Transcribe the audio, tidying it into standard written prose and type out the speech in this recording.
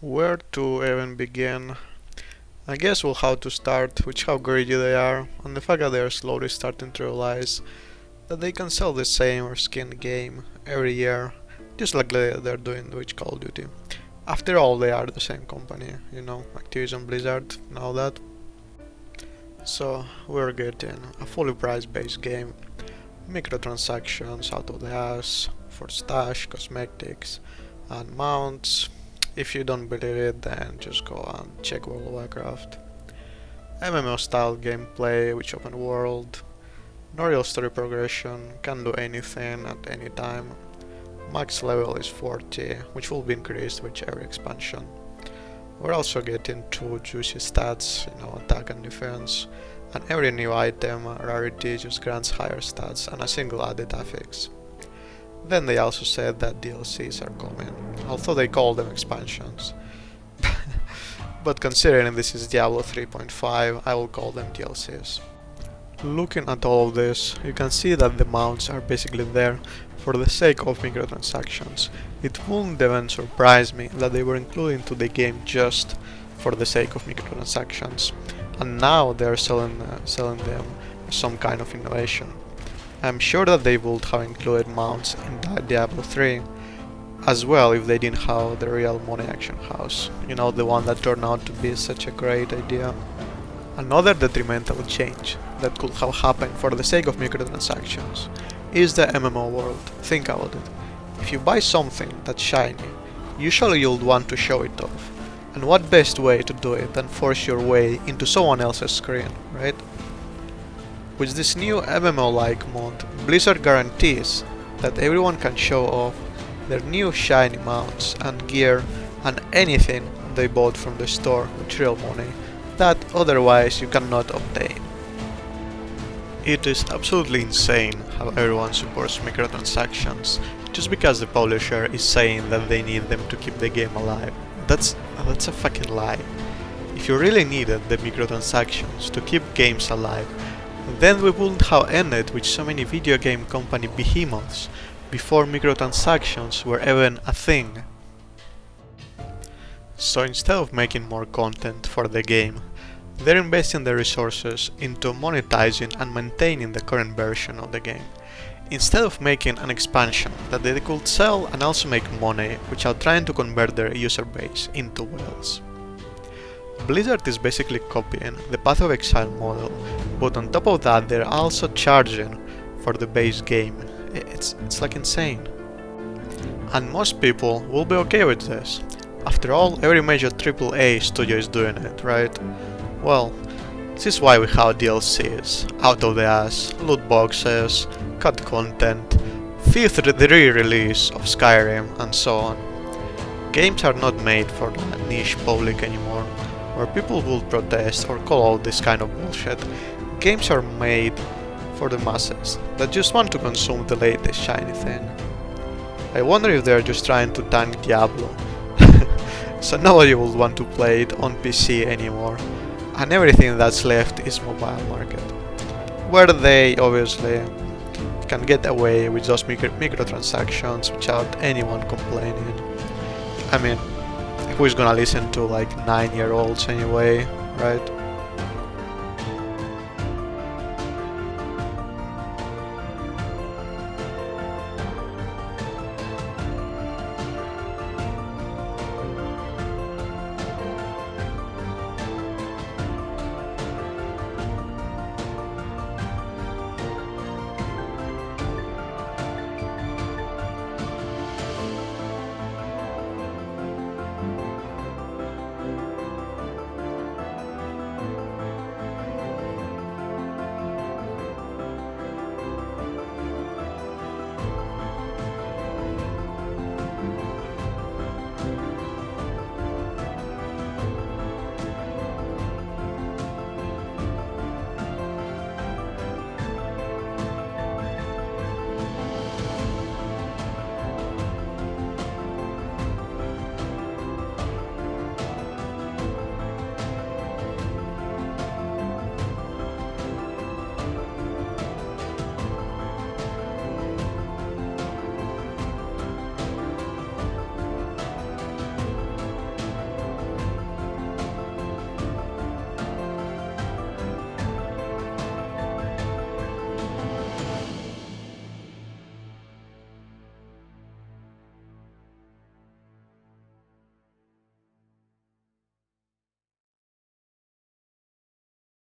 Where to even begin? I guess we'll have to start with how greedy they are, and the fact that they are slowly starting to realize that they can sell the same or skin game every year, just like they're doing with Call of Duty. After all, they are the same company, Activision Blizzard, and all that. So, we're getting a fully price-based game, microtransactions out of the ass, for stash, cosmetics, and mounts. If you don't believe it, then just go and check World of Warcraft. MMO style gameplay, which open world, no real story progression, can do anything at any time. Max level is 40, which will be increased with every expansion. We're also getting two juicy stats, attack and defense, and every new item rarity just grants higher stats and a single added affix. Then they also said that DLCs are coming, although they call them expansions. But considering this is Diablo 3.5, I will call them DLCs. Looking at all of this, you can see that the mounts are basically there for the sake of microtransactions. It wouldn't even surprise me that they were included into the game just for the sake of microtransactions, and now they're selling them as some kind of innovation. I'm sure that they would have included mounts in Diablo 3 as well if they didn't have the real money action house, the one that turned out to be such a great idea. Another detrimental change that could have happened for the sake of microtransactions is the MMO world. Think about it. If you buy something that's shiny, usually you'll want to show it off. And what best way to do it than force your way into someone else's screen, right? With this new MMO-like mod, Blizzard guarantees that everyone can show off their new shiny mounts and gear and anything they bought from the store with real money that otherwise you cannot obtain. It is absolutely insane how everyone supports microtransactions just because the publisher is saying that they need them to keep the game alive. That's a fucking lie. If you really needed the microtransactions to keep games alive, then we wouldn't have ended with so many video game company behemoths before microtransactions were even a thing. So instead of making more content for the game, they're investing their resources into monetizing and maintaining the current version of the game, instead of making an expansion that they could sell and also make money without trying to convert their user base into whales. Blizzard is basically copying the Path of Exile model, but on top of that they're also charging for the base game. It's like insane. And most people will be okay with this. After all, every major AAA studio is doing it, right? Well, this is why we have DLCs, out of the ass, loot boxes, cut content, fifth re-release of Skyrim, and so on. Games are not made for the niche public anymore, where people will protest or call out this kind of bullshit. Games are made for the masses that just want to consume the latest shiny thing. I wonder if they're just trying to tank Diablo, so nobody will want to play it on PC anymore, and everything that's left is mobile market, where they obviously can get away with those microtransactions without anyone complaining. I mean, who is gonna listen to like 9-year-olds anyway, right?